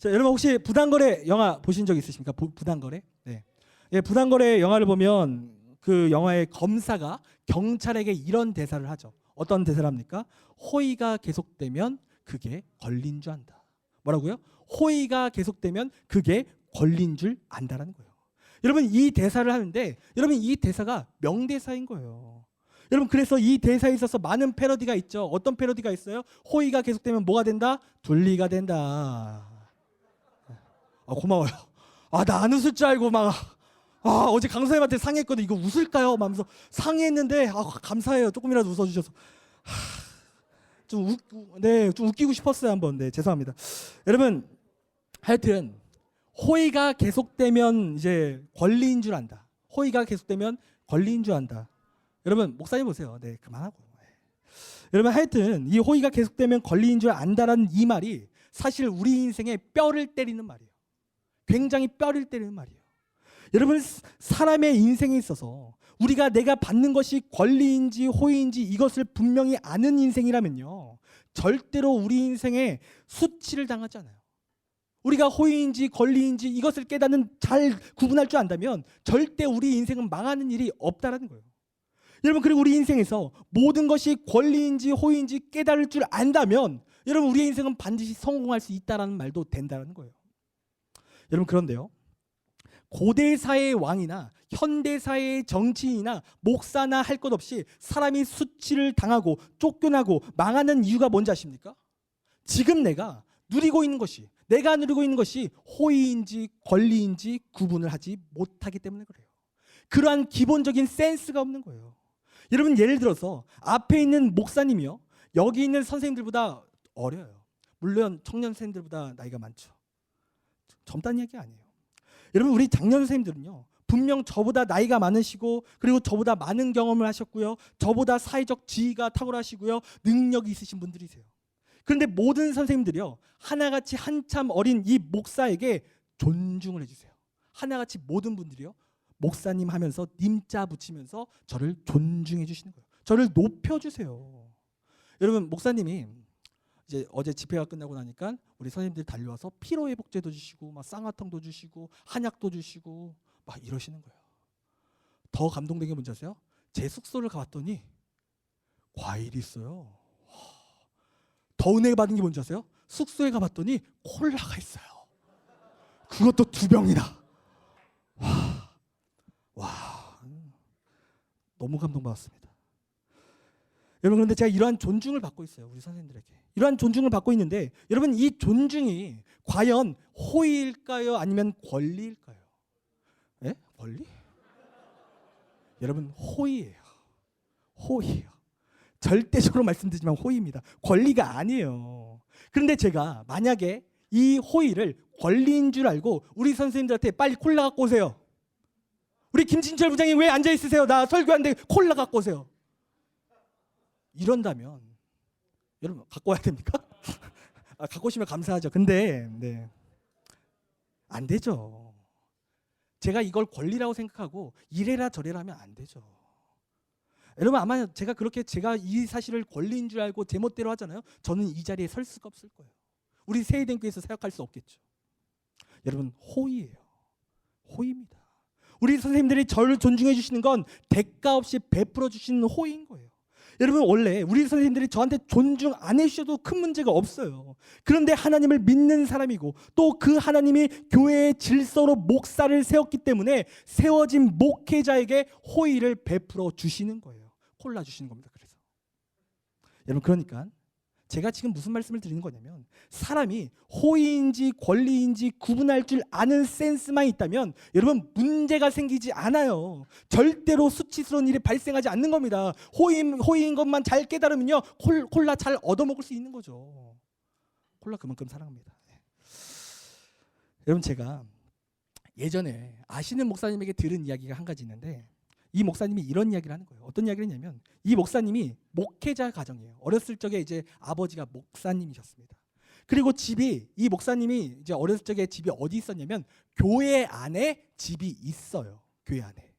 자, 여러분 혹시 부당거래 영화 보신 적 있으십니까? 부당거래? 네. 예, 부당거래 영화를 보면 그 영화의 검사가 경찰에게 이런 대사를 하죠. 어떤 대사를 합니까? 호의가 계속되면 그게 권리인 줄 안다. 뭐라고요? 호의가 계속되면 그게 권리인 줄 안다라는 거예요. 여러분 이 대사를 하는데 여러분 이 대사가 명대사인 거예요. 여러분 그래서 이 대사에 있어서 많은 패러디가 있죠. 어떤 패러디가 있어요? 호의가 계속되면 뭐가 된다? 둘리가 된다. 고마워요. 나 안 웃을 줄 알고 막 어제 강사님한테 상의했거든. 이거 웃을까요? 막 하면서 상의했는데 감사해요. 조금이라도 웃어주셔서 좀 웃기고 싶었어요 한번. 네, 죄송합니다. 여러분 하여튼 호의가 계속되면 이제 권리인 줄 안다. 호의가 계속되면 권리인 줄 안다. 여러분 목사님 보세요. 네, 그만하고. 여러분 하여튼 이 호의가 계속되면 권리인 줄 안다라는 이 말이 사실 우리 인생에 뼈를 때리는 말이에요. 굉장히 뼈를 때리는 말이에요. 여러분 사람의 인생에 있어서 우리가 내가 받는 것이 권리인지 호의인지 이것을 분명히 아는 인생이라면요, 절대로 우리 인생에 수치를 당하지 않아요. 우리가 호의인지 권리인지 이것을 깨닫는 잘 구분할 줄 안다면 절대 우리 인생은 망하는 일이 없다라는 거예요. 여러분 그리고 우리 인생에서 모든 것이 권리인지 호의인지 깨달을 줄 안다면 여러분 우리의 인생은 반드시 성공할 수 있다라는 말도 된다는 거예요. 여러분 그런데요, 고대 사회의 왕이나 현대 사회의 정치인이나 목사나 할 것 없이 사람이 수치를 당하고 쫓겨나고 망하는 이유가 뭔지 아십니까? 지금 내가 누리고 있는 것이 호의인지 권리인지 구분을 하지 못하기 때문에 그래요. 그러한 기본적인 센스가 없는 거예요. 여러분 예를 들어서 앞에 있는 목사님이요, 여기 있는 선생님들보다 어려요. 물론 청년 선생님들보다 나이가 많죠. 젊다는 얘기 아니에요. 여러분 우리 장년 선생님들은요, 분명 저보다 나이가 많으시고 그리고 저보다 많은 경험을 하셨고요, 저보다 사회적 지위가 탁월하시고요, 능력이 있으신 분들이세요. 그런데 모든 선생님들이요, 하나같이 한참 어린 이 목사에게 존중을 해주세요. 하나같이 모든 분들이요, 목사님 하면서 님자 붙이면서 저를 존중해 주시는 거예요. 저를 높여주세요. 여러분 목사님이 이제 어제 집회가 끝나고 나니까 우리 선생님들 달려와서 피로회복제도 주시고 막 쌍화탕도 주시고 한약도 주시고 막 이러시는 거예요. 더 감동된 게 뭔지 아세요? 제 숙소를 가봤더니 과일이 있어요. 더 은혜 받은 게 뭔지 아세요? 숙소에 가봤더니 콜라가 있어요. 그것도 2병이나. 와, 너무 감동받았습니다. 여러분 그런데 제가 이러한 존중을 받고 있어요. 우리 선생님들에게 이러한 존중을 받고 있는데 여러분 이 존중이 과연 호의일까요? 아니면 권리일까요? 예? 권리? 여러분 호의예요. 호의예요. 절대적으로 말씀드리지만 호의입니다. 권리가 아니에요. 그런데 제가 만약에 이 호의를 권리인 줄 알고 우리 선생님들한테 빨리 콜라 갖고 오세요. 우리 김진철 부장님 왜 앉아 있으세요? 나 설교하는데 콜라 갖고 오세요. 이런다면 여러분 갖고 와야 됩니까? 갖고 오시면 감사하죠. 근데 안 되죠. 제가 이걸 권리라고 생각하고 이래라 저래라 하면 안 되죠. 여러분 아마 제가 이 사실을 권리인 줄 알고 제멋대로 하잖아요. 저는 이 자리에 설 수가 없을 거예요. 우리 세이den교에서 사역할 수 없겠죠. 여러분 호의예요. 호의입니다. 우리 선생님들이 저를 존중해 주시는 건 대가 없이 베풀어 주시는 호의인 거예요. 여러분 원래 우리 선생님들이 저한테 존중 안 해주셔도 큰 문제가 없어요. 그런데 하나님을 믿는 사람이고 또 그 하나님이 교회의 질서로 목사를 세웠기 때문에 세워진 목회자에게 호의를 베풀어 주시는 거예요. 콜라 주시는 겁니다. 그래서 여러분 그러니까 제가 지금 무슨 말씀을 드리는 거냐면 사람이 호의인지 권리인지 구분할 줄 아는 센스만 있다면 여러분 문제가 생기지 않아요. 절대로 수치스러운 일이 발생하지 않는 겁니다. 호의인 것만 잘 깨달으면요, 콜라 잘 얻어먹을 수 있는 거죠. 콜라 그만큼 사랑합니다. 여러분 제가 예전에 아시는 목사님에게 들은 이야기가 한 가지 있는데 이 목사님이 이런 이야기를 하는 거예요. 어떤 이야기를 했냐면 이 목사님이 목회자 가정이에요. 어렸을 적에 이제 아버지가 목사님이셨습니다. 그리고 이 목사님이 이제 어렸을 적에 집이 어디 있었냐면 교회 안에 집이 있어요. 교회 안에.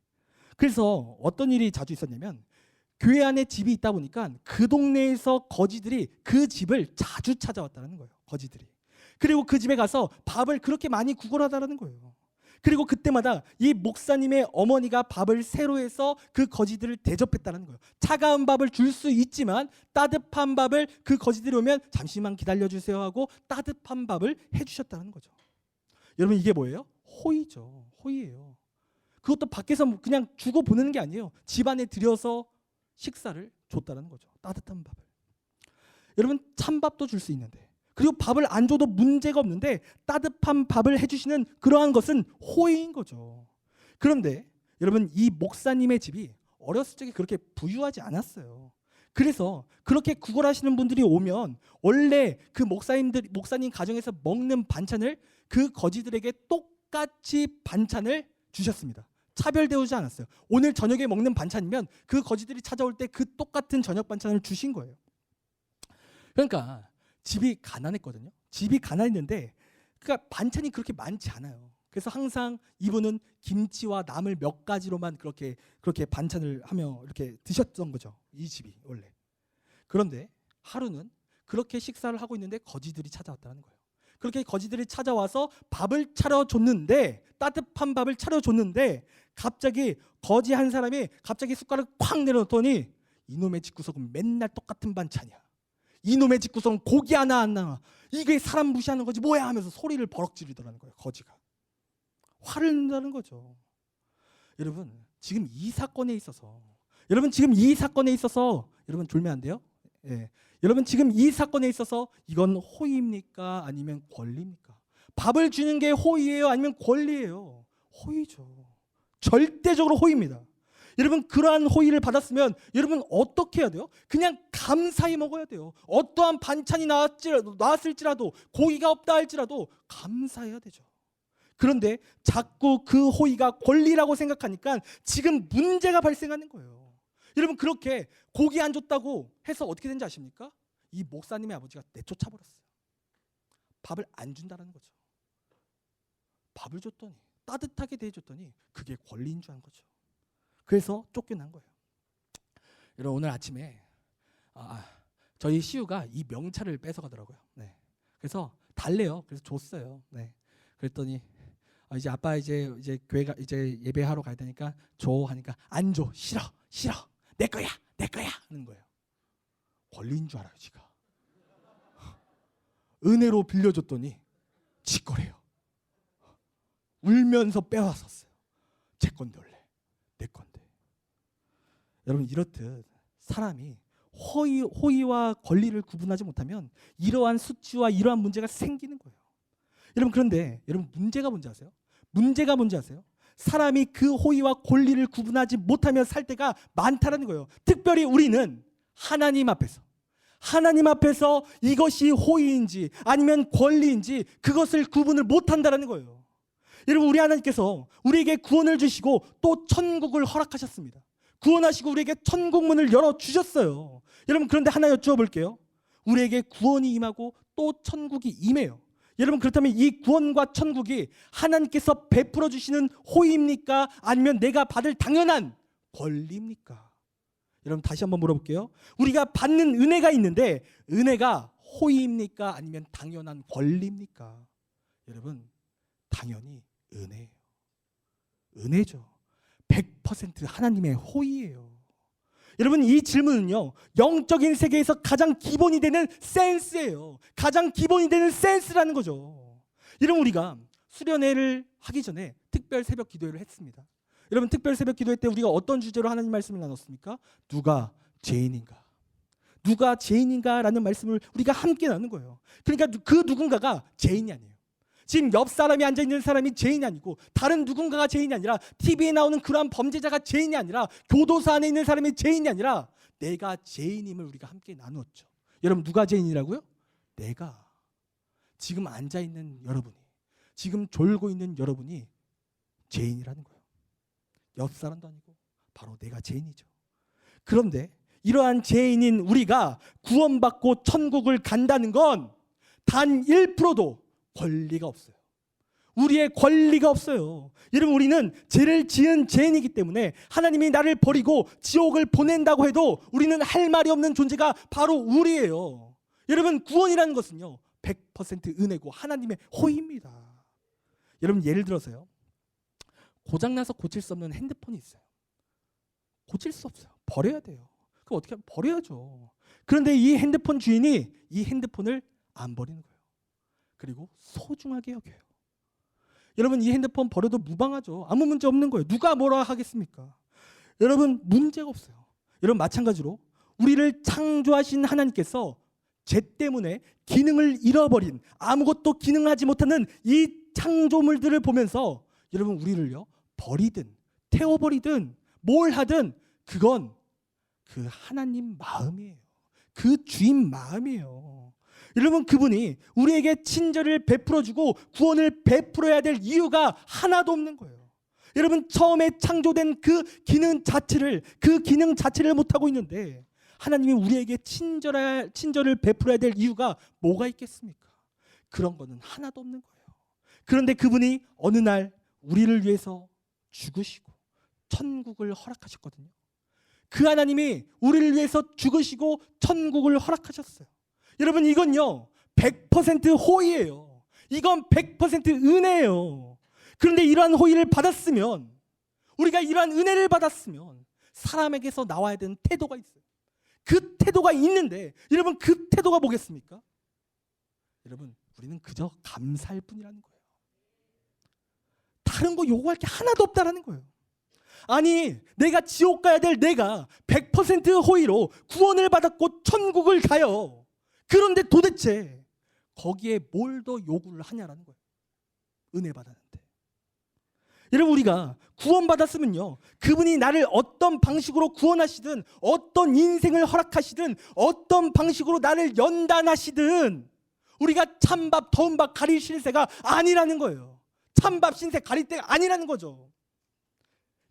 그래서 어떤 일이 자주 있었냐면 교회 안에 집이 있다 보니까 그 동네에서 거지들이 그 집을 자주 찾아왔다는 거예요. 거지들이. 그리고 그 집에 가서 밥을 그렇게 많이 구걸하다라는 거예요. 그리고 그때마다 이 목사님의 어머니가 밥을 새로 해서 그 거지들을 대접했다는 거예요. 차가운 밥을 줄 수 있지만 따뜻한 밥을 그 거지들이 오면 잠시만 기다려주세요 하고 따뜻한 밥을 해주셨다는 거죠. 여러분 이게 뭐예요? 호의죠. 호의예요. 그것도 밖에서 그냥 주고 보내는 게 아니에요. 집안에 들여서 식사를 줬다는 거죠. 따뜻한 밥을. 여러분 찬밥도 줄 수 있는데 그리고 밥을 안 줘도 문제가 없는데 따뜻한 밥을 해주시는 그러한 것은 호의인 거죠. 그런데 여러분 이 목사님의 집이 어렸을 적에 그렇게 부유하지 않았어요. 그래서 그렇게 구걸하시는 분들이 오면 원래 그 목사님 가정에서 먹는 반찬을 그 거지들에게 똑같이 반찬을 주셨습니다. 차별되지 않았어요. 오늘 저녁에 먹는 반찬이면 그 거지들이 찾아올 때 그 똑같은 저녁 반찬을 주신 거예요. 그러니까 집이 가난했거든요. 집이 가난했는데 그러니까 반찬이 그렇게 많지 않아요. 그래서 항상 이분은 김치와 나물 몇 가지로만 그렇게 반찬을 하며 이렇게 드셨던 거죠. 이 집이 원래. 그런데 하루는 그렇게 식사를 하고 있는데 거지들이 찾아왔다는 거예요. 그렇게 거지들이 찾아와서 밥을 차려줬는데 따뜻한 밥을 차려줬는데 갑자기 거지 한 사람이 갑자기 숟가락을 쾅 내려놓더니 이놈의 집구석은 맨날 똑같은 반찬이야. 이놈의 집구석은 고기 하나 안 나와. 이게 사람 무시하는 거지 뭐야 하면서 소리를 버럭 지르더라는 거예요. 거지가. 화를 낸다는 거죠. 여러분 지금 이 사건에 있어서 여러분 졸면 안 돼요? 예. 여러분 지금 이 사건에 있어서 이건 호의입니까? 아니면 권리입니까? 밥을 주는 게 호의예요? 아니면 권리예요? 호의죠. 절대적으로 호의입니다. 여러분 그러한 호의를 받았으면 여러분 어떻게 해야 돼요? 그냥 감사히 먹어야 돼요. 어떠한 반찬이 나왔을지라도 고기가 없다 할지라도 감사해야 되죠. 그런데 자꾸 그 호의가 권리라고 생각하니까 지금 문제가 발생하는 거예요. 여러분 그렇게 고기 안 줬다고 해서 어떻게 된지 아십니까? 이 목사님의 아버지가 내쫓아 버렸어요. 밥을 안 준다는 거죠. 밥을 줬더니 따뜻하게 대해줬더니 그게 권리인 줄 안 거죠. 그래서 쫓겨난 거예요. 여러분 오늘 아침에 저희 시우가 이 명찰을 뺏어가더라고요. 네. 그래서 달래요. 그래서 줬어요. 네. 그랬더니 이제 아빠 이제 교회가 이제 예배하러 가야 되니까 줘 하니까 안 줘. 싫어. 내 거야 하는 거예요. 권리인 줄 알아요, 지가. 은혜로 빌려줬더니 지 거래요. 울면서 빼앗았어요. 제 건데 원래 내 건데. 여러분 이렇듯 사람이 호의와 권리를 구분하지 못하면 이러한 수치와 이러한 문제가 생기는 거예요. 여러분 그런데 여러분 문제가 뭔지 아세요? 사람이 그 호의와 권리를 구분하지 못하며 살 때가 많다는 거예요. 특별히 우리는 하나님 앞에서 이것이 호의인지 아니면 권리인지 그것을 구분을 못한다는 거예요. 여러분 우리 하나님께서 우리에게 구원을 주시고 또 천국을 허락하셨습니다. 구원하시고 우리에게 천국 문을 열어주셨어요. 여러분 그런데 하나 여쭈어볼게요. 우리에게 구원이 임하고 또 천국이 임해요. 여러분 그렇다면 이 구원과 천국이 하나님께서 베풀어 주시는 호의입니까? 아니면 내가 받을 당연한 권리입니까? 여러분 다시 한번 물어볼게요. 우리가 받는 은혜가 있는데 은혜가 호의입니까? 아니면 당연한 권리입니까? 여러분 당연히 은혜예요. 은혜죠. 100% 하나님의 호의예요. 여러분 이 질문은요 영적인 세계에서 가장 기본이 되는 센스예요. 가장 기본이 되는 센스라는 거죠. 여러분 우리가 수련회를 하기 전에 특별 새벽 기도회를 했습니다. 여러분 특별 새벽 기도회 때 우리가 어떤 주제로 하나님 말씀을 나눴습니까? 누가 죄인인가? 누가 죄인인가? 라는 말씀을 우리가 함께 나누는 거예요. 그러니까 그 누군가가 죄인이 아니에요. 지금 옆 사람이 앉아있는 사람이 죄인이 아니고 다른 누군가가 죄인이 아니라 TV에 나오는 그러한 범죄자가 죄인이 아니라 교도소 안에 있는 사람이 죄인이 아니라 내가 죄인임을 우리가 함께 나누었죠. 여러분 누가 죄인이라고요? 내가. 지금 앉아있는 여러분이, 지금 졸고 있는 여러분이 죄인이라는 거예요. 옆 사람도 아니고 바로 내가 죄인이죠. 그런데 이러한 죄인인 우리가 구원받고 천국을 간다는 건 단 1%도 권리가 없어요. 우리의 권리가 없어요. 여러분 우리는 죄를 지은 죄인이기 때문에 하나님이 나를 버리고 지옥을 보낸다고 해도 우리는 할 말이 없는 존재가 바로 우리예요. 여러분 구원이라는 것은요 100% 은혜고 하나님의 호의입니다. 여러분 예를 들어서요. 고장나서 고칠 수 없는 핸드폰이 있어요. 고칠 수 없어요. 버려야 돼요. 그럼 어떻게 하면 버려야죠. 그런데 이 핸드폰 주인이 이 핸드폰을 안 버리는 거예요. 그리고 소중하게 여겨요. 여러분 이 핸드폰 버려도 무방하죠. 아무 문제 없는 거예요. 누가 뭐라 하겠습니까? 여러분 문제가 없어요. 여러분 마찬가지로 우리를 창조하신 하나님께서 죄 때문에 기능을 잃어버린 아무것도 기능하지 못하는 이 창조물들을 보면서 여러분 우리를요 버리든 태워버리든 뭘 하든 그건 그 하나님 마음이에요. 그 주인 마음이에요. 여러분 그분이 우리에게 친절을 베풀어주고 구원을 베풀어야 될 이유가 하나도 없는 거예요. 여러분 처음에 창조된 그 기능 자체를 못하고 있는데 하나님이 우리에게 친절을 베풀어야 될 이유가 뭐가 있겠습니까? 그런 거는 하나도 없는 거예요. 그런데 그분이 어느 날 우리를 위해서 죽으시고 천국을 허락하셨거든요. 그 하나님이 우리를 위해서 죽으시고 천국을 허락하셨어요. 여러분 이건요 100% 호의예요. 이건 100% 은혜예요. 그런데 이러한 호의를 받았으면 우리가 이러한 은혜를 받았으면 사람에게서 나와야 되는 태도가 있어요. 그 태도가 있는데 여러분 그 태도가 뭐겠습니까? 여러분 우리는 그저 감사할 뿐이라는 거예요. 다른 거 요구할 게 하나도 없다라는 거예요. 아니 내가 지옥 가야 될 내가 100% 호의로 구원을 받았고 천국을 가요. 그런데 도대체 거기에 뭘 더 요구를 하냐라는 거예요. 은혜 받았는데. 여러분 우리가 구원받았으면요 그분이 나를 어떤 방식으로 구원하시든 어떤 인생을 허락하시든 어떤 방식으로 나를 연단하시든 우리가 찬밥 더운 밥 가릴 신세가 아니라는 거예요. 찬밥 신세 가릴 때가 아니라는 거죠.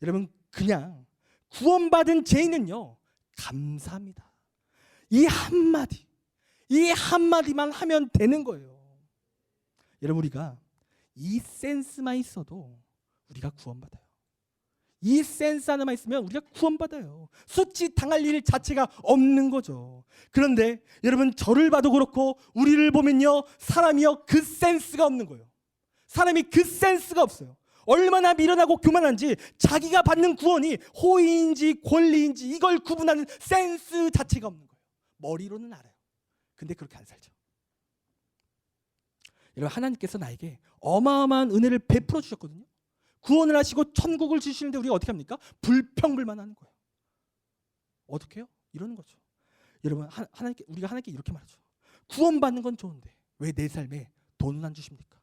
여러분 그냥 구원받은 죄인은요 감사합니다. 이 한마디만 하면 되는 거예요. 여러분 우리가 이 센스만 있어도 우리가 구원받아요. 이 센스 하나만 있으면 우리가 구원받아요. 수치 당할 일 자체가 없는 거죠. 그런데 여러분 저를 봐도 그렇고 우리를 보면요 사람이요 그 센스가 없는 거예요. 사람이 그 센스가 없어요. 얼마나 미련하고 교만한지 자기가 받는 구원이 호의인지 권리인지 이걸 구분하는 센스 자체가 없는 거예요. 머리로는 알아요. 근데 그렇게 안 살죠. 여러분 하나님께서 나에게 어마어마한 은혜를 베풀어 주셨거든요. 구원을 하시고 천국을 주시는데 우리가 어떻게 합니까? 불평불만하는 거예요. 어떻게 해요? 이러는 거죠. 여러분 우리가 하나님께 이렇게 말하죠. 구원받는 건 좋은데 왜 내 삶에 돈은 안 주십니까?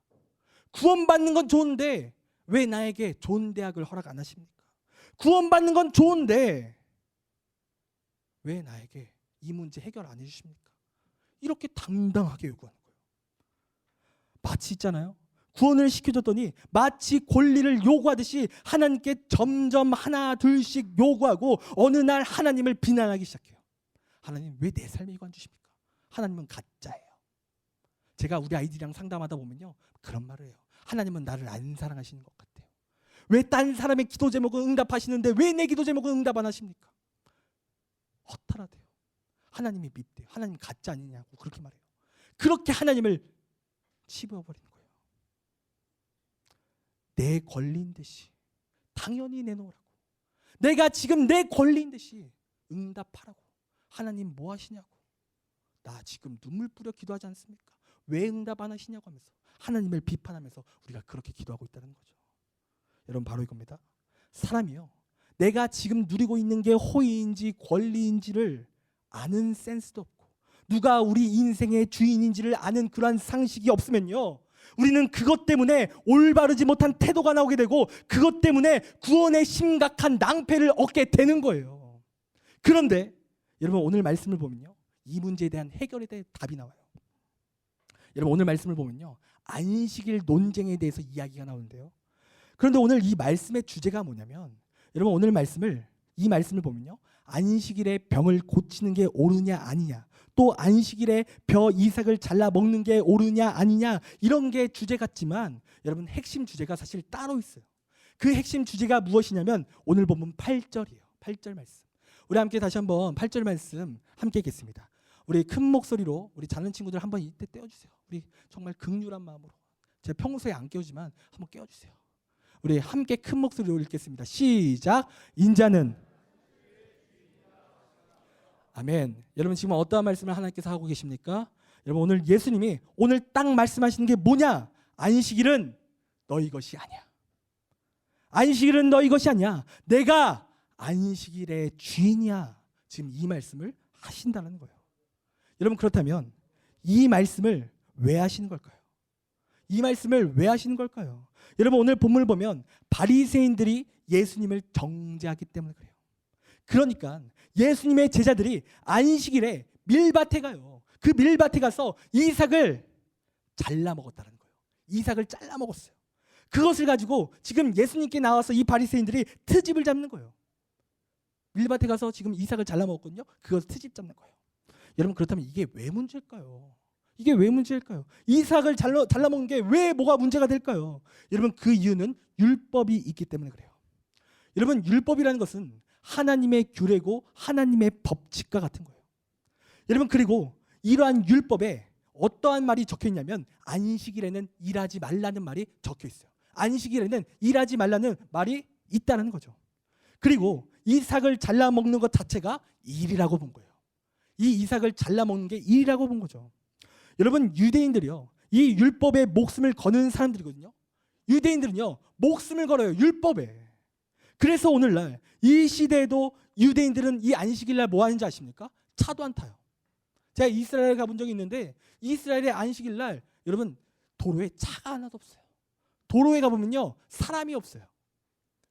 구원받는 건 좋은데 왜 나에게 좋은 대학을 허락 안 하십니까? 구원받는 건 좋은데 왜 나에게 이 문제 해결 안 해주십니까? 이렇게 당당하게 요구하는 거예요. 마치 있잖아요. 구원을 시켜줬더니 마치 권리를 요구하듯이 하나님께 점점 하나 둘씩 요구하고 어느 날 하나님을 비난하기 시작해요. 하나님 왜 내 삶에 이거 안 주십니까? 하나님은 가짜예요. 제가 우리 아이들이랑 상담하다 보면요 그런 말을 해요. 하나님은 나를 안 사랑하시는 것 같아요. 왜 딴 사람의 기도 제목은 응답하시는데 왜 내 기도 제목은 응답 안 하십니까? 허탈하대요. 하나님이 밉대요. 하나님 가짜 아니냐고 그렇게 말해요. 그렇게 하나님을 치부어버리는 거예요. 내 권리인 듯이 당연히 내놓으라고. 내가 지금 내 권리인 듯이 응답하라고. 하나님 뭐 하시냐고. 나 지금 눈물 뿌려 기도하지 않습니까? 왜 응답 안 하시냐고 하면서 하나님을 비판하면서 우리가 그렇게 기도하고 있다는 거죠. 여러분 바로 이겁니다. 사람이요 내가 지금 누리고 있는 게 호의인지 권리인지를 아는 센스도 없고 누가 우리 인생의 주인인지를 아는 그러한 상식이 없으면요 우리는 그것 때문에 올바르지 못한 태도가 나오게 되고 그것 때문에 구원의 심각한 낭패를 얻게 되는 거예요. 그런데 여러분 오늘 말씀을 보면요 이 문제에 대한 해결에 대해 답이 나와요. 여러분 오늘 말씀을 보면요 안식일 논쟁에 대해서 이야기가 나오는데요. 그런데 오늘 이 말씀의 주제가 뭐냐면 여러분 오늘 이 말씀을 보면요 안식일에 병을 고치는 게 옳으냐 아니냐 또 안식일에 벼 이삭을 잘라 먹는 게 옳으냐 아니냐 이런 게 주제 같지만 여러분 핵심 주제가 사실 따로 있어요. 그 핵심 주제가 무엇이냐면 오늘 본문 8절이에요. 8절 말씀. 우리 함께 다시 한번 8절 말씀 함께 읽겠습니다. 우리 큰 목소리로 우리 자는 친구들 한번 이때 떼어주세요. 우리 정말 긍휼한 마음으로, 제가 평소에 안 깨우지만 한번 깨워주세요. 우리 함께 큰 목소리로 읽겠습니다. 시작. 인자는 아멘. 여러분 지금 어떠한 말씀을 하나님께서 하고 계십니까? 여러분 오늘 예수님이 오늘 딱 말씀하시는 게 뭐냐? 안식일은 너희 것이 아니야. 안식일은 너희 것이 아니야. 내가 안식일의 주인이야. 지금 이 말씀을 하신다는 거예요. 여러분 그렇다면 이 말씀을 왜 하시는 걸까요? 이 말씀을 왜 하시는 걸까요? 여러분 오늘 본문을 보면 바리새인들이 예수님을 정죄하기 때문에 그래요. 그러니까 예수님의 제자들이 안식일에 밀밭에 가요. 그 밀밭에 가서 이삭을 잘라 먹었다는 거예요. 이삭을 잘라 먹었어요. 그것을 가지고 지금 예수님께 나와서 이 바리새인들이 트집을 잡는 거예요. 밀밭에 가서 지금 이삭을 잘라 먹었거든요. 그것을 트집 잡는 거예요. 여러분 그렇다면 이게 왜 문제일까요? 이게 왜 문제일까요? 이삭을 잘라 먹는 게 왜 뭐가 문제가 될까요? 여러분 그 이유는 율법이 있기 때문에 그래요. 여러분 율법이라는 것은 하나님의 규례고 하나님의 법칙과 같은 거예요. 여러분 그리고 이러한 율법에 어떠한 말이 적혀 있냐면 안식일에는 일하지 말라는 말이 적혀 있어요. 안식일에는 일하지 말라는 말이 있다는 거죠. 그리고 이삭을 잘라 먹는 것 자체가 일이라고 본 거예요. 이 이삭을 잘라 먹는 게 일이라고 본 거죠. 여러분 유대인들이요, 이 율법에 목숨을 거는 사람들이거든요. 유대인들은요 목숨을 걸어요, 율법에. 그래서 오늘날 이 시대에도 유대인들은 이 안식일날 뭐 하는지 아십니까? 차도 안 타요. 제가 이스라엘 가본 적이 있는데 이스라엘의 안식일날 여러분 도로에 차가 하나도 없어요. 도로에 가보면요 사람이 없어요.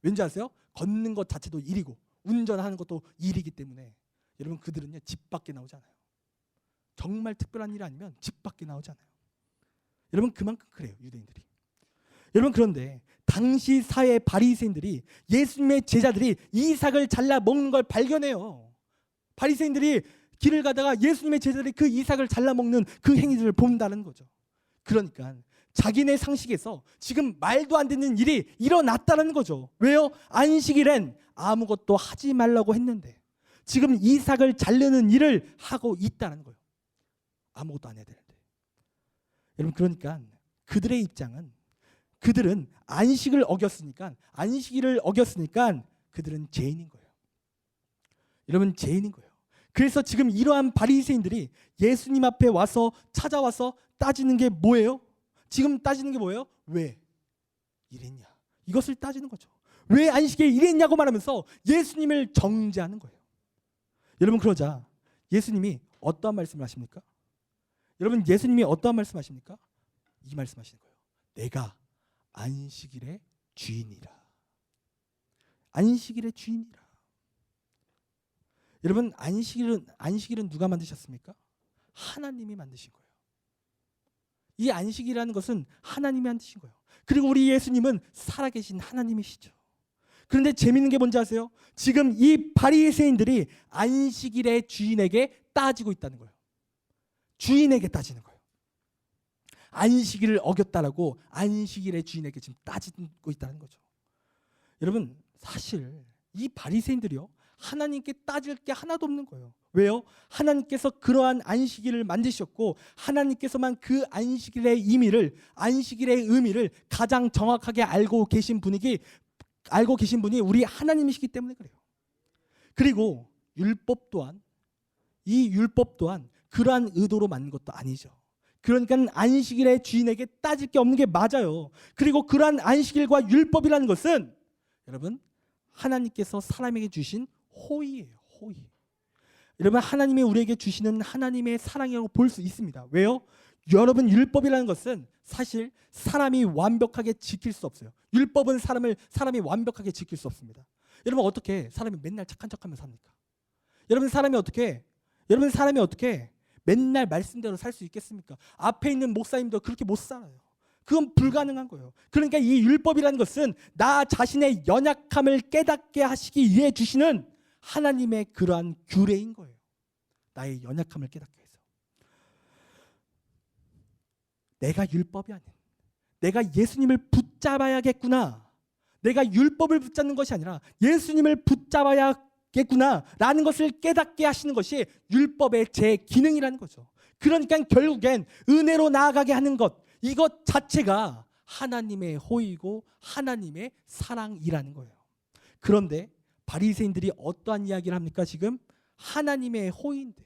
왠지 아세요? 걷는 것 자체도 일이고 운전하는 것도 일이기 때문에 여러분 그들은요 집 밖에 나오지 않아요. 정말 특별한 일 아니면 집 밖에 나오지 않아요. 여러분 그만큼 그래요 유대인들이. 여러분 그런데 당시 사회 바리새인들이 예수님의 제자들이 이삭을 잘라 먹는 걸 발견해요. 바리새인들이 길을 가다가 예수님의 제자들이 그 이삭을 잘라 먹는 그 행위들을 본다는 거죠. 그러니까 자기네 상식에서 지금 말도 안 되는 일이 일어났다는 거죠. 왜요? 안식일엔 아무것도 하지 말라고 했는데 지금 이삭을 자르는 일을 하고 있다는 거예요. 아무것도 안 해야 되는데. 여러분 그러니까 그들의 입장은 그들은 안식일을 어겼으니까 그들은 죄인인 거예요. 여러분 죄인인 거예요. 그래서 지금 이러한 바리새인들이 예수님 앞에 와서 찾아와서 따지는 게 뭐예요? 지금 따지는 게 뭐예요? 왜 이랬냐? 이것을 따지는 거죠. 왜 안식일에 이랬냐고 말하면서 예수님을 정죄하는 거예요. 여러분 그러자 예수님이 어떠한 말씀을 하십니까? 여러분 예수님이 어떠한 말씀하십니까? 이 말씀하시는 거예요. 내가 안식일의 주인이라. 안식일의 주인이라. 여러분 안식일은 누가 만드셨습니까? 하나님이 만드신 거예요. 이 안식이라는 것은 하나님이 만드신 거예요. 그리고 우리 예수님은 살아계신 하나님이시죠. 그런데 재밌는 게 뭔지 아세요? 지금 이 바리새인들이 안식일의 주인에게 따지고 있다는 거예요. 주인에게 따지는 거예요. 안식일을 어겼다라고 안식일의 주인에게 지금 따지고 있다는 거죠. 여러분 사실 이 바리새인들이요 하나님께 따질 게 하나도 없는 거예요. 왜요? 하나님께서 그러한 안식일을 만드셨고 하나님께서만 그 안식일의 의미를 가장 정확하게 알고 계신 분이 우리 하나님이시기 때문에 그래요. 그리고 율법 또한 그러한 의도로 만든 것도 아니죠. 그러니까 안식일의 주인에게 따질 게 없는 게 맞아요. 그리고 그러한 안식일과 율법이라는 것은 여러분 하나님께서 사람에게 주신 호의예요. 호의. 여러분 하나님이 우리에게 주시는 하나님의 사랑이라고 볼 수 있습니다. 왜요? 여러분 율법이라는 것은 사실 사람이 완벽하게 지킬 수 없어요. 율법은 사람이 완벽하게 지킬 수 없습니다. 여러분 어떻게 사람이 맨날 착한 척하며 삽니까? 여러분 사람이 어떻게 맨날 말씀대로 살 수 있겠습니까? 앞에 있는 목사님도 그렇게 못 살아요. 그건 불가능한 거예요. 그러니까 이 율법이라는 것은 나 자신의 연약함을 깨닫게 하시기 위해 주시는 하나님의 그러한 규례인 거예요. 나의 연약함을 깨닫게 해서. 내가 율법이 아닌 내가 예수님을 붙잡아야겠구나. 내가 율법을 붙잡는 것이 아니라 예수님을 붙잡아야겠구나 라는 것을 깨닫게 하시는 것이 율법의 제 기능이라는 거죠. 그러니까 결국엔 은혜로 나아가게 하는 것, 이것 자체가 하나님의 호의고 하나님의 사랑이라는 거예요. 그런데 바리새인들이 어떠한 이야기를 합니까? 지금 하나님의 호의인데,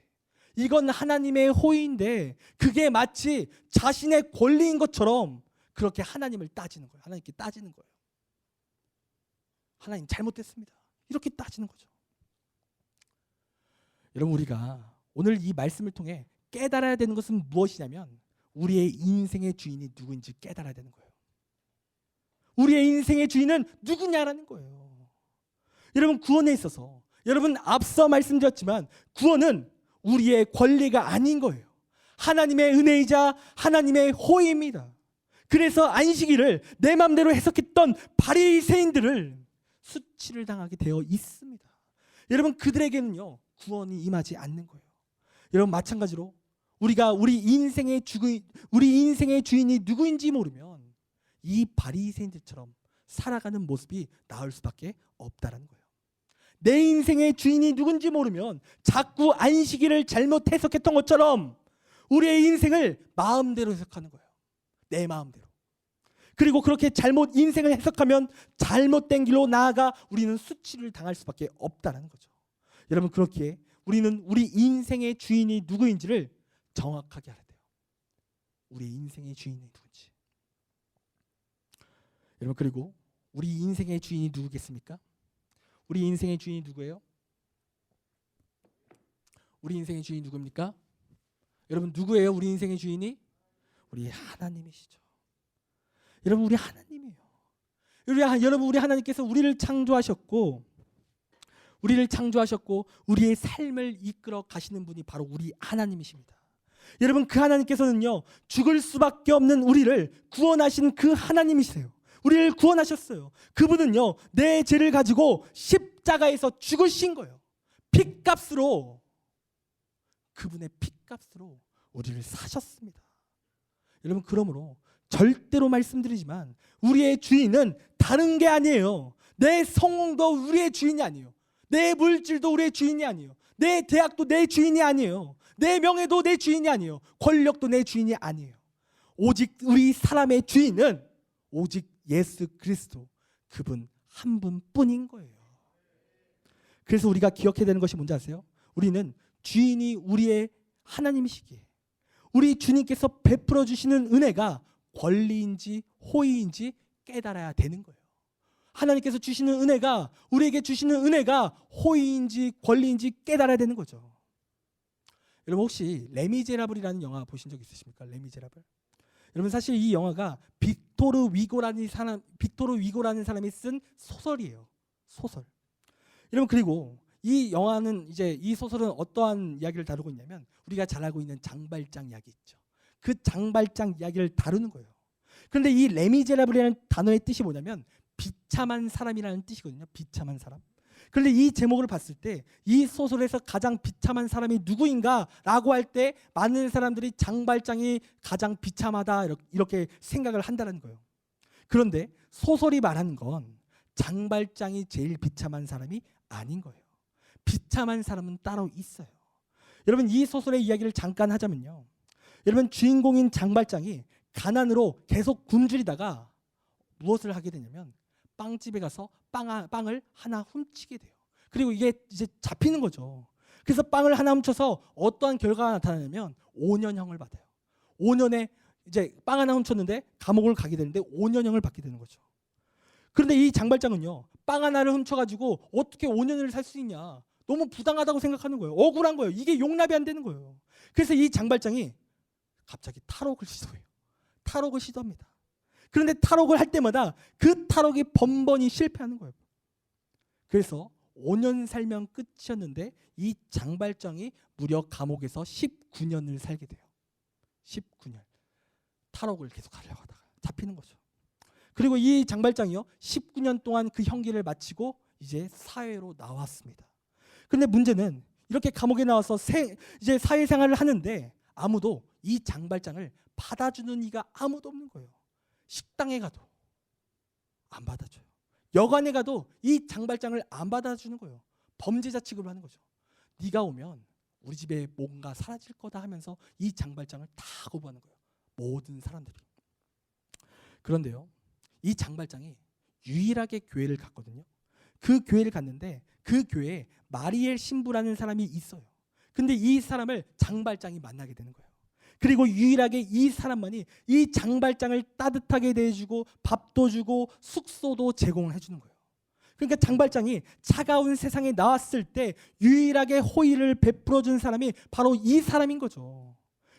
이건 하나님의 호의인데 그게 마치 자신의 권리인 것처럼 그렇게 하나님을 따지는 거예요. 하나님께 따지는 거예요. 하나님 잘못됐습니다. 이렇게 따지는 거죠. 여러분, 우리가 오늘 이 말씀을 통해 깨달아야 되는 것은 무엇이냐면 우리의 인생의 주인이 누구인지 깨달아야 되는 거예요. 우리의 인생의 주인은 누구냐라는 거예요. 여러분, 구원에 있어서 여러분 앞서 말씀드렸지만 구원은 우리의 권리가 아닌 거예요. 하나님의 은혜이자 하나님의 호의입니다. 그래서 안식일을 내 마음대로 해석했던 바리새인들을 수치를 당하게 되어 있습니다. 여러분, 그들에게는요 구원이 임하지 않는 거예요. 여러분, 마찬가지로 우리가 우리 인생의 주인이 누구인지 모르면 이 바리새인들처럼 살아가는 모습이 나을 수밖에 없다라는 거예요. 내 인생의 주인이 누군지 모르면 자꾸 안식일을 잘못 해석했던 것처럼 우리의 인생을 마음대로 해석하는 거예요. 내 마음대로. 그리고 그렇게 잘못 인생을 해석하면 잘못된 길로 나아가 우리는 수치를 당할 수밖에 없다는 거죠. 여러분, 그렇기에 우리는 우리 인생의 주인이 누구인지를 정확하게 알아야 돼요. 우리 인생의 주인이 누군지. 여러분, 그리고 우리 인생의 주인이 누구겠습니까? 우리 인생의 주인이 누구예요? 우리 인생의 주인이 누굽니까? 여러분, 누구예요? 우리 인생의 주인이? 우리 하나님이시죠. 여러분, 우리 하나님이에요. 여러분, 우리 하나님께서 우리를 창조하셨고 우리의 삶을 이끌어 가시는 분이 바로 우리 하나님이십니다. 여러분, 그 하나님께서는요 죽을 수밖에 없는 우리를 구원하신 그 하나님이세요. 우리를 구원하셨어요. 그분은요 내 죄를 가지고 십자가에서 죽으신 거예요. 핏값으로, 그분의 핏값으로 우리를 사셨습니다. 여러분, 그러므로 절대로 말씀드리지만 우리의 주인은 다른 게 아니에요. 내 성공도 우리의 주인이 아니에요. 내 물질도 우리의 주인이 아니에요. 내 대학도 내 주인이 아니에요. 내 명예도 내 주인이 아니에요. 권력도 내 주인이 아니에요. 오직 우리 사람의 주인은 오직 예수 그리스도, 그분 한 분뿐인 거예요. 그래서 우리가 기억해야 되는 것이 뭔지 아세요? 우리는 주인이 우리의 하나님이시기에 우리 주님께서 베풀어 주시는 은혜가 권리인지 호의인지 깨달아야 되는 거예요. 하나님께서 주시는 은혜가, 우리에게 주시는 은혜가 호의인지 권리인지 깨달아야 되는 거죠. 여러분, 혹시 레미제라블이라는 영화 보신 적 있으십니까? 레미제라블. 여러분, 사실 이 영화가 빅토르 위고라는 사람이 쓴 소설이에요. 소설. 여러분, 그리고 이 영화는 이 소설은 어떠한 이야기를 다루고 있냐면 우리가 잘 알고 있는 장발장 이야기 있죠. 그 장발장 이야기를 다루는 거예요. 그런데 이 레미제라블이라는 단어의 뜻이 뭐냐면 비참한 사람이라는 뜻이거든요. 비참한 사람. 그런데 이 제목을 봤을 때 이 소설에서 가장 비참한 사람이 누구인가라고 할 때 많은 사람들이 장발장이 가장 비참하다 이렇게 생각을 한다는 거예요. 그런데 소설이 말하는 건 장발장이 제일 비참한 사람이 아닌 거예요. 비참한 사람은 따로 있어요. 여러분, 이 소설의 이야기를 잠깐 하자면요. 여러분, 주인공인 장발장이 가난으로 계속 굶주리다가 무엇을 하게 되냐면 빵집에 가서 빵을 하나 훔치게 돼요. 그리고 이게 이제 잡히는 거죠. 그래서 빵을 하나 훔쳐서 어떠한 결과가 나타나냐면 5년형을 받아요. 5년에 이제 빵 하나 훔쳤는데 감옥을 가게 되는데 5년형을 받게 되는 거죠. 그런데 이 장발장은요, 빵 하나를 훔쳐가지고 어떻게 5년을 살 수 있냐, 너무 부당하다고 생각하는 거예요. 억울한 거예요. 이게 용납이 안 되는 거예요. 그래서 이 장발장이 갑자기 탈옥을 시도해요. 탈옥을 시도합니다. 그런데 탈옥을 할 때마다 그 탈옥이 번번이 실패하는 거예요. 그래서 5년 살면 끝이었는데 이 장발장이 무려 감옥에서 19년을 살게 돼요. 19년. 탈옥을 계속 하려고 하다가 잡히는 거죠. 그리고 이 장발장이요 19년 동안 그 형기를 마치고 이제 사회로 나왔습니다. 그런데 문제는 이렇게 감옥에 나와서 이제 사회생활을 하는데 아무도 이 장발장을 받아주는 이가 아무도 없는 거예요. 식당에 가도 안 받아줘요. 여관에 가도 이 장발장을 안 받아주는 거예요. 범죄자 취급을 하는 거죠. 네가 오면 우리 집에 뭔가 사라질 거다 하면서 이 장발장을 다 거부하는 거예요. 모든 사람들이. 그런데요, 이 장발장이 유일하게 교회를 갔거든요. 그 교회를 갔는데 그 교회에 마리엘 신부라는 사람이 있어요. 근데 이 사람을 장발장이 만나게 되는 거예요. 그리고 유일하게 이 사람만이 이 장발장을 따뜻하게 대해주고 밥도 주고 숙소도 제공해 주는 거예요. 그러니까 장발장이 차가운 세상에 나왔을 때 유일하게 호의를 베풀어 준 사람이 바로 이 사람인 거죠.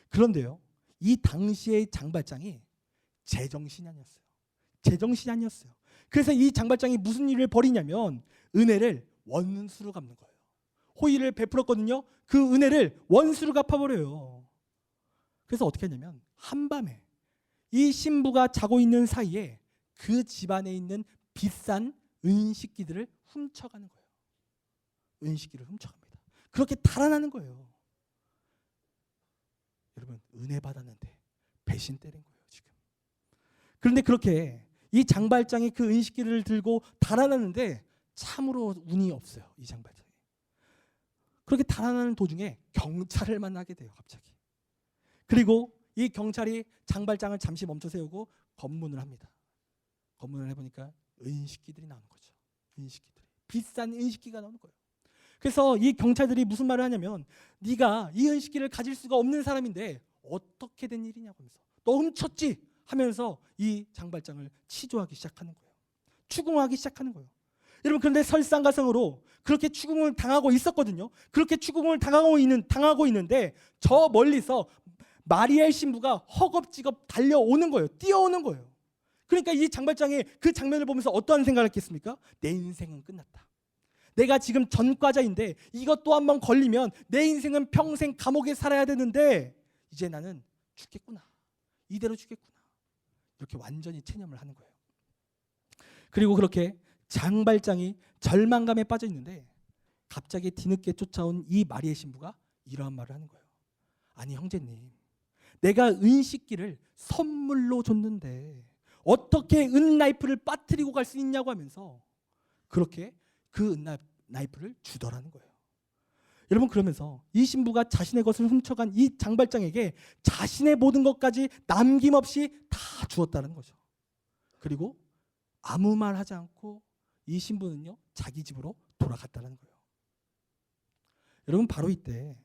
그런데요, 이 당시의 장발장이 제정신이 아니었어요. 제정신이 아니었어요. 그래서 이 장발장이 무슨 일을 벌이냐면 은혜를 원수로 갚는 거예요. 호의를 베풀었거든요. 그 은혜를 원수로 갚아버려요. 그래서 어떻게 하냐면 한밤에 이 신부가 자고 있는 사이에 그 집안에 있는 비싼 은식기들을 훔쳐가는 거예요. 은식기를 훔쳐갑니다. 그렇게 달아나는 거예요. 여러분, 은혜 받았는데 배신 때린 거예요, 지금. 그런데 그렇게 이 장발장이 그 은식기를 들고 달아나는데 참으로 운이 없어요, 이 장발장이. 그렇게 달아나는 도중에 경찰을 만나게 돼요, 갑자기. 그리고 이 경찰이 장발장을 잠시 멈춰 세우고 검문을 합니다. 검문을 해보니까 은식기들이 나오는 거죠. 은식기들이. 비싼 은식기가 나오는 거예요. 그래서 이 경찰들이 무슨 말을 하냐면 네가 이 은식기를 가질 수가 없는 사람인데 어떻게 된 일이냐고 하면서 너 훔쳤지? 하면서 이 장발장을 치조하기 시작하는 거예요. 추궁하기 시작하는 거예요. 여러분, 그런데 설상가상으로 그렇게 추궁을 당하고 있었거든요. 그렇게 추궁을 당하고 있는데 저 멀리서 마리엘 신부가 허겁지겁 달려오는 거예요. 뛰어오는 거예요. 그러니까 이 장발장이 그 장면을 보면서 어떠한 생각을 했겠습니까? 내 인생은 끝났다. 내가 지금 전과자인데 이것 또 한 번 걸리면 내 인생은 평생 감옥에 살아야 되는데 이제 나는 죽겠구나. 이대로 죽겠구나. 이렇게 완전히 체념을 하는 거예요. 그리고 그렇게 장발장이 절망감에 빠져 있는데 갑자기 뒤늦게 쫓아온 이 마리엘 신부가 이러한 말을 하는 거예요. 아니 형제님, 내가 은식기를 선물로 줬는데 어떻게 은나이프를 빠뜨리고 갈 수 있냐고 하면서 그렇게 그 은나이프를 주더라는 거예요. 여러분, 그러면서 이 신부가 자신의 것을 훔쳐간 이 장발장에게 자신의 모든 것까지 남김없이 다 주었다는 거죠. 그리고 아무 말 하지 않고 이 신부는요 자기 집으로 돌아갔다는 거예요. 여러분, 바로 이때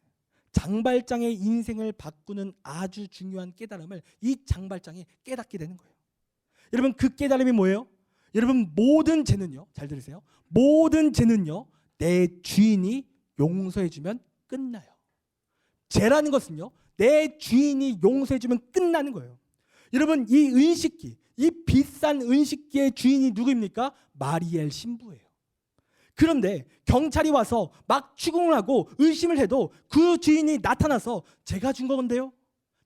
장발장의 인생을 바꾸는 아주 중요한 깨달음을 이 장발장이 깨닫게 되는 거예요. 여러분, 그 깨달음이 뭐예요? 여러분, 모든 죄는요, 잘 들으세요. 모든 죄는요 내 주인이 용서해주면 끝나요. 죄라는 것은요 내 주인이 용서해주면 끝나는 거예요. 여러분, 이 은식기, 이 비싼 은식기의 주인이 누구입니까? 마리엘 신부예요. 그런데 경찰이 와서 막 추궁을 하고 의심을 해도 그 주인이 나타나서 제가 준 건데요,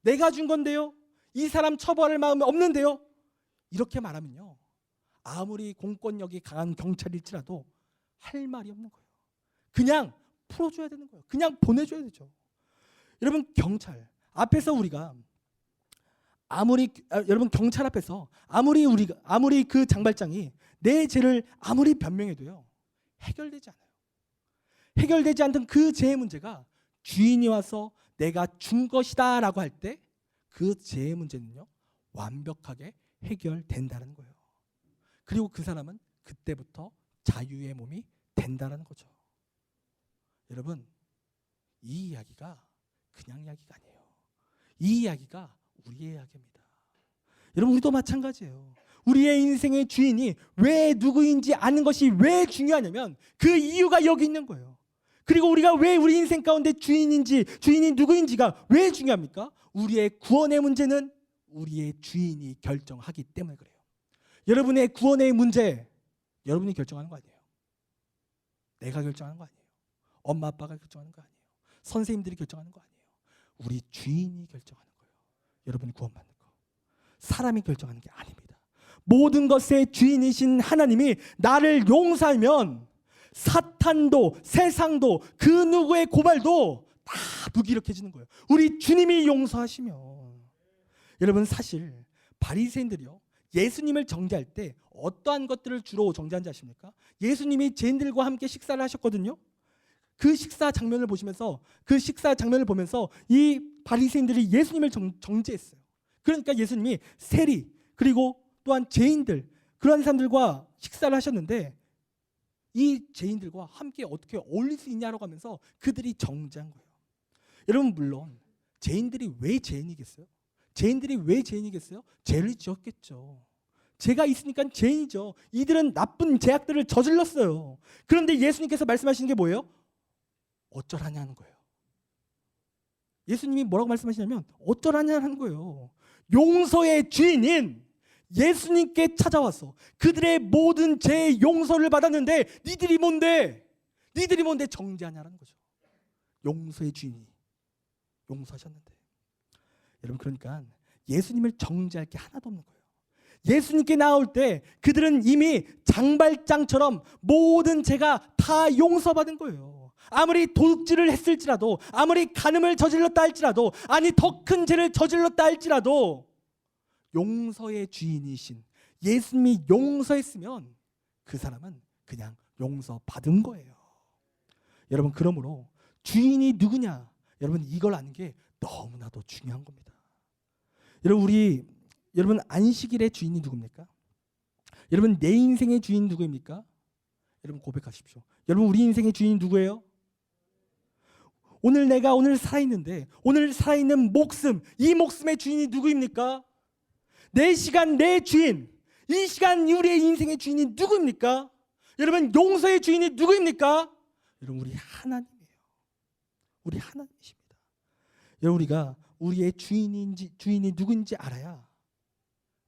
내가 준 건데요, 이 사람 처벌할 마음이 없는데요, 이렇게 말하면요 아무리 공권력이 강한 경찰일지라도 할 말이 없는 거예요. 그냥 풀어줘야 되는 거예요. 그냥 보내줘야 되죠. 여러분, 경찰 앞에서 우리가 여러분, 경찰 앞에서 아무리 그 장발장이 내 죄를 아무리 변명해도요 해결되지 않아요. 해결되지 않던 그 죄의 문제가 주인이 와서 내가 준 것이다라고 할 때 그 죄의 문제는요 완벽하게 해결된다는 거예요. 그리고 그 사람은 그때부터 자유의 몸이 된다는 거죠. 여러분, 이 이야기가 그냥 이야기가 아니에요. 이 이야기가 우리의 이야기입니다. 여러분, 우리도 마찬가지예요. 우리의 인생의 주인이 왜 누구인지 아는 것이 왜 중요하냐면 그 이유가 여기 있는 거예요. 그리고 우리가 왜 우리 인생 가운데 주인이 누구인지가 왜 중요합니까? 우리의 구원의 문제는 우리의 주인이 결정하기 때문에 그래요. 여러분의 구원의 문제, 여러분이 결정하는 거 아니에요. 내가 결정하는 거 아니에요. 엄마 아빠가 결정하는 거 아니에요. 선생님들이 결정하는 거 아니에요. 우리 주인이 결정하는 거예요. 여러분이 구원받는 거. 사람이 결정하는 게 아닙니다. 모든 것의 주인이신 하나님이 나를 용서하면 사탄도 세상도 그 누구의 고발도 다 무기력해지는 거예요. 우리 주님이 용서하시면. 여러분, 사실 바리새인들이요 예수님을 정죄할 때 어떠한 것들을 주로 정죄한지 아십니까? 예수님이 죄인들과 함께 식사를 하셨거든요. 그 식사 장면을 보면서 이 바리새인들이 예수님을 정죄했어요. 그러니까 예수님이 세리 그리고 또한 죄인들 그런 사람들과 식사를 하셨는데 이 죄인들과 함께 어떻게 어울릴 수 있냐라고 하면서 그들이 정죄한 거예요. 여러분 물론 죄인들이 왜 죄인이겠어요? 죄를 지었겠죠. 죄가 있으니까 죄인이죠. 이들은 나쁜 죄악들을 저질렀어요. 그런데 예수님께서 말씀하시는 게 뭐예요? 어쩌라냐는 거예요. 예수님이 뭐라고 말씀하시냐면 어쩌라냐는 거예요. 용서의 주인인 예수님께 찾아와서 그들의 모든 죄의 용서를 받았는데 니들이 뭔데 정죄하냐라는 거죠. 용서의 주인이 용서하셨는데. 여러분 그러니까 예수님을 정죄할 게 하나도 없는 거예요. 예수님께 나올 때 그들은 이미 장발장처럼 모든 죄가 다 용서받은 거예요. 아무리 도둑질을 했을지라도, 아무리 간음을 저질렀다 할지라도, 아니 더 큰 죄를 저질렀다 할지라도 용서의 주인이신 예수님이 용서했으면 그 사람은 그냥 용서받은 거예요. 여러분 그러므로 주인이 누구냐? 여러분 이걸 아는 게 너무나도 중요한 겁니다. 여러분 안식일의 주인이 누굽니까? 여러분 내 인생의 주인 누구입니까? 여러분 고백하십시오. 여러분 우리 인생의 주인이 누구예요? 오늘 살아있는데 오늘 살아있는 목숨, 이 목숨의 주인이 누구입니까? 내 시간 내 주인, 이 시간 우리의 인생의 주인이 누구입니까? 여러분 용서의 주인이 누구입니까? 여러분 우리 하나님이에요. 우리 하나님이십니다. 여러분 우리가 우리의 주인이 누군지 알아야,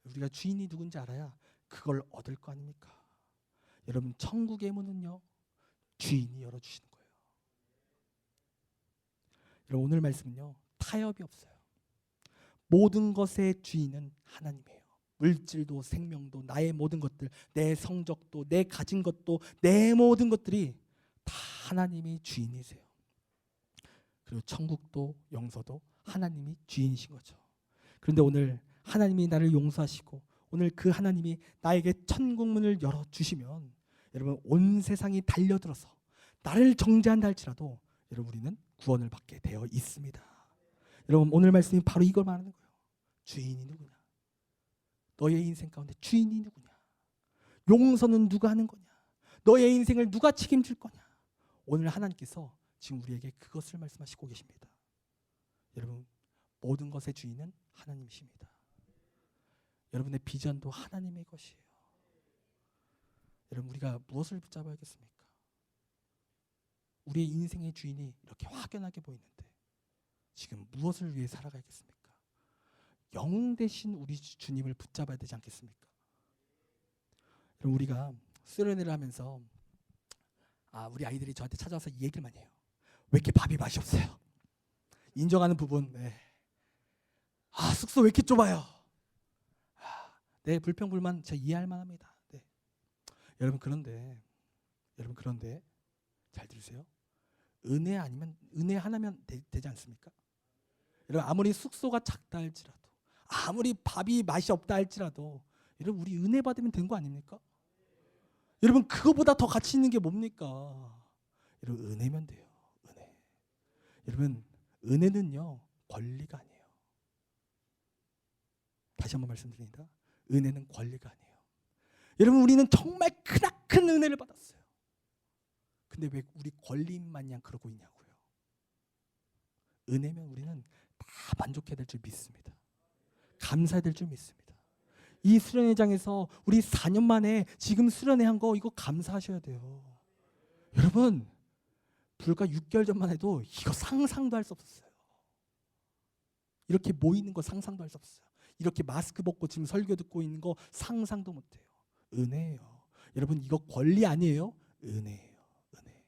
우리가 주인이 누군지 알아야 그걸 얻을 거 아닙니까? 여러분 천국의 문은요 주인이 열어주시는 거예요. 여러분 오늘 말씀은요 타협이 없어요. 모든 것의 주인은 하나님이에요. 물질도 생명도 나의 모든 것들, 내 성적도 내 가진 것도 내 모든 것들이 다 하나님이 주인이세요. 그리고 천국도 영서도 하나님이 주인이신 거죠. 그런데 오늘 하나님이 나를 용서하시고 오늘 그 하나님이 나에게 천국문을 열어주시면 여러분 온 세상이 달려들어서 나를 정죄한다 할지라도 여러분 우리는 구원을 받게 되어 있습니다. 여러분 오늘 말씀이 바로 이걸 말하는 거예요. 주인이 누구냐? 너의 인생 가운데 주인이 누구냐? 용서는 누가 하는 거냐? 너의 인생을 누가 책임질 거냐? 오늘 하나님께서 지금 우리에게 그것을 말씀하시고 계십니다. 여러분 모든 것의 주인은 하나님이십니다. 여러분의 비전도 하나님의 것이에요. 여러분 우리가 무엇을 붙잡아야겠습니까? 우리의 인생의 주인이 이렇게 확연하게 보이는데 지금 무엇을 위해 살아가야겠습니까? 영웅 대신 우리 주님을 붙잡아야 되지 않겠습니까? 여러분 우리가 수련회를 하면서 우리 아이들이 저한테 찾아와서 이 얘기를 많이 해요. 왜 이렇게 밥이 맛이 없어요? 인정하는 부분. 숙소 왜 이렇게 좁아요? 네, 불평불만 제가 이해할 만합니다. 네. 여러분 그런데 잘 들으세요. 은혜 하나면 되지 않습니까? 여러분 아무리 숙소가 작다 할지라도, 아무리 밥이 맛이 없다 할지라도 여러분 우리 은혜 받으면 된 거 아닙니까? 여러분 그거보다 더 가치 있는 게 뭡니까? 여러분 은혜면 돼요. 은혜. 여러분 은혜는요 권리가 아니에요. 다시 한번 말씀드립니다. 은혜는 권리가 아니에요. 여러분 우리는 정말 크나큰 은혜를 받았어요. 근데 왜 우리 권리인 마냥 그러고 있냐고요. 은혜면 우리는 다 만족해야 될 줄 믿습니다. 감사해야 될 줄 믿습니다. 이 수련회장에서 우리 4년 만에 지금 수련회 한 거 이거 감사하셔야 돼요. 여러분 불과 6개월 전만 해도 이거 상상도 할 수 없었어요. 이렇게 모이는 거 상상도 할 수 없어요. 이렇게 마스크 벗고 지금 설교 듣고 있는 거 상상도 못해요. 은혜예요. 여러분 이거 권리 아니에요. 은혜예요. 은혜.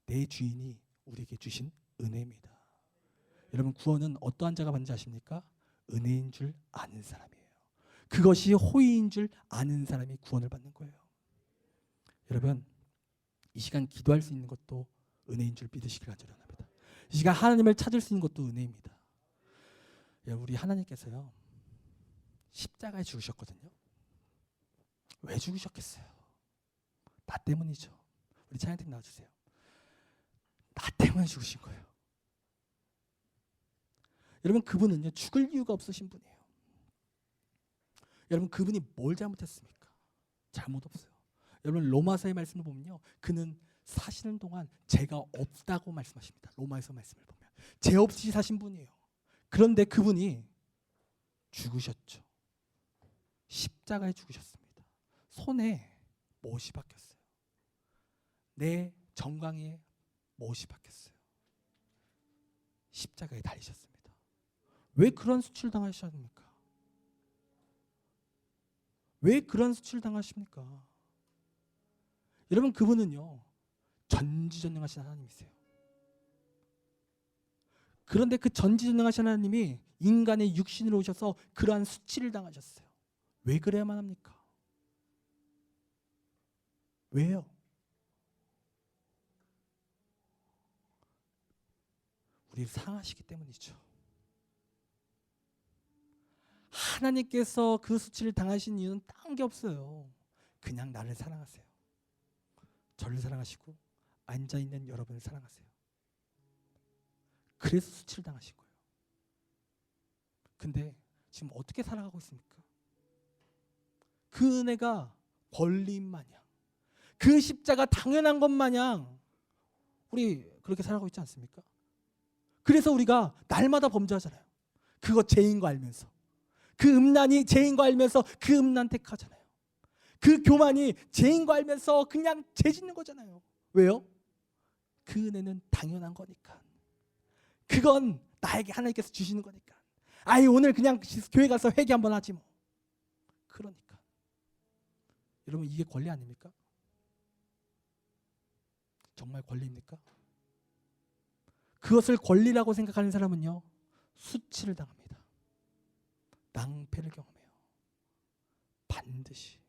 내 주인이 우리에게 주신 은혜입니다. 여러분 구원은 어떠한 자가 받는지 아십니까? 은혜인 줄 아는 사람이에요. 그것이 호의인 줄 아는 사람이 구원을 받는 거예요. 여러분 이 시간 기도할 수 있는 것도 은혜인 줄 믿으시길 간절히 원합니다. 이 시간 하나님을 찾을 수 있는 것도 은혜입니다. 우리 하나님께서요 십자가에 죽으셨거든요. 왜 죽으셨겠어요? 나 때문이죠. 우리 찬양팀 나와주세요. 때문에 죽으신 거예요. 여러분, 그분은요 죽을 이유가 없으신 분이에요. 여러분, 그분이 뭘 잘못했습니까? 잘못 없어요. 여러분, 로마서의 말씀을 보면요, 그는 사시는 동안 죄가 없다고 말씀하십니다. 로마에서 말씀을 보면 죄 없이 사신 분이에요. 그런데 그분이 죽으셨죠. 십자가에 죽으셨습니다. 손에 못이 박혔어요. 내 정강이에 못이 박혔어요. 십자가에 달리셨습니다. 왜 그런 수치를 당하셨습니까? 왜 그런 수치를 당하십니까? 여러분, 그분은요 전지전능하신 하나님이세요. 그런데 그 전지전능하신 하나님이 인간의 육신으로 오셔서 그러한 수치를 당하셨어요. 왜 그래야만 합니까? 왜요? 우리를 사랑하시기 때문이죠. 하나님께서 그 수치를 당하신 이유는 딴 게 없어요. 그냥 나를 사랑하세요. 저를 사랑하시고 앉아있는 여러분을 사랑하세요. 그래서 수치를 당하신 거예요. 근데 지금 어떻게 살아가고 있습니까? 그 은혜가 권리인 마냥, 그 십자가 당연한 것 마냥 우리 그렇게 살아가고 있지 않습니까? 그래서 우리가 날마다 범죄하잖아요. 그거 죄인 거 알면서, 그 음란이 죄인 거 알면서 그 음란 택하잖아요. 그 교만이 죄인 거 알면서 그냥 죄 짓는 거잖아요. 왜요? 그 은혜는 당연한 거니까. 그건 나에게 하나님께서 주시는 거니까. 아이, 오늘 그냥 교회 가서 회개 한번 하지 뭐. 그러니까. 여러분, 이게 권리 아닙니까? 정말 권리입니까? 그것을 권리라고 생각하는 사람은요 수치를 당합니다. 낭패를 경험해요. 반드시.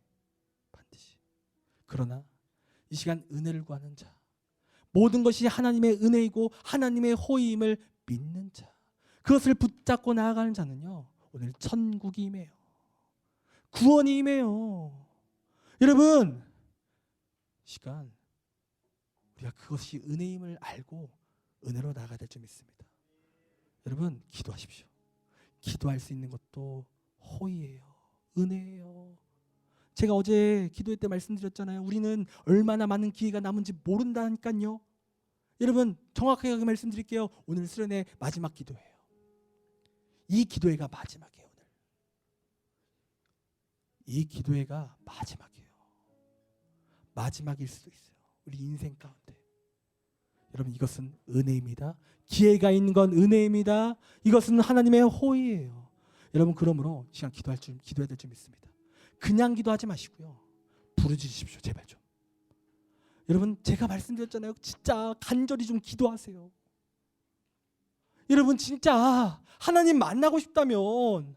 그러나 이 시간 은혜를 구하는 자, 모든 것이 하나님의 은혜이고 하나님의 호의임을 믿는 자, 그것을 붙잡고 나아가는 자는요 오늘 천국이 임해요. 구원이 임해요. 여러분, 이 시간 우리가 그것이 은혜임을 알고 은혜로 나아가야 될 줄 믿습니다. 여러분, 기도하십시오. 기도할 수 있는 것도 호의예요. 은혜예요. 제가 어제 기도회 때 말씀드렸잖아요. 우리는 얼마나 많은 기회가 남은지 모른다니까요. 여러분, 정확하게 말씀드릴게요. 오늘 수련회 마지막 기도회예요. 이 기도회가 마지막이에요. 오늘 이 기도회가 마지막이에요. 마지막일 수도 있어요. 우리 인생 가운데. 여러분, 이것은 은혜입니다. 기회가 있는 건 은혜입니다. 이것은 하나님의 호의예요. 여러분, 그러므로 시간 기도해야 될 줄 믿습니다. 그냥 기도하지 마시고요, 부르짖으십시오. 제발 좀. 여러분, 제가 말씀드렸잖아요. 진짜 간절히 좀 기도하세요. 여러분, 진짜 하나님 만나고 싶다면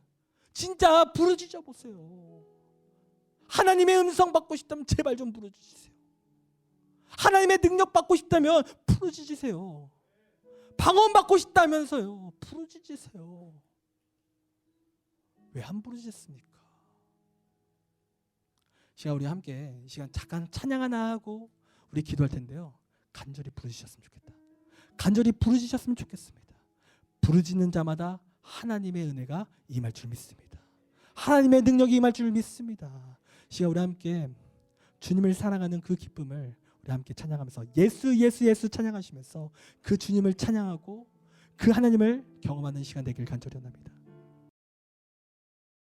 진짜 부르짖어 보세요. 하나님의 음성 받고 싶다면 제발 좀 부르짖으세요. 하나님의 능력 받고 싶다면 부르짖으세요. 방언 받고 싶다면서요, 부르짖으세요. 왜 안 부르짖습니까? 시간 우리 함께 이 시간 잠깐 찬양 하나 하고 우리 기도할 텐데요, 간절히 부르짖으셨으면 좋겠다. 간절히 부르짖으셨으면 좋겠습니다. 부르짖는 자마다 하나님의 은혜가 임할 줄 믿습니다. 하나님의 능력이 임할 줄 믿습니다. 시간 우리 함께 주님을 사랑하는 그 기쁨을 우리 함께 찬양하면서 예수 예수 예수 찬양하시면서 그 주님을 찬양하고 그 하나님을 경험하는 시간 되길 간절히 원합니다.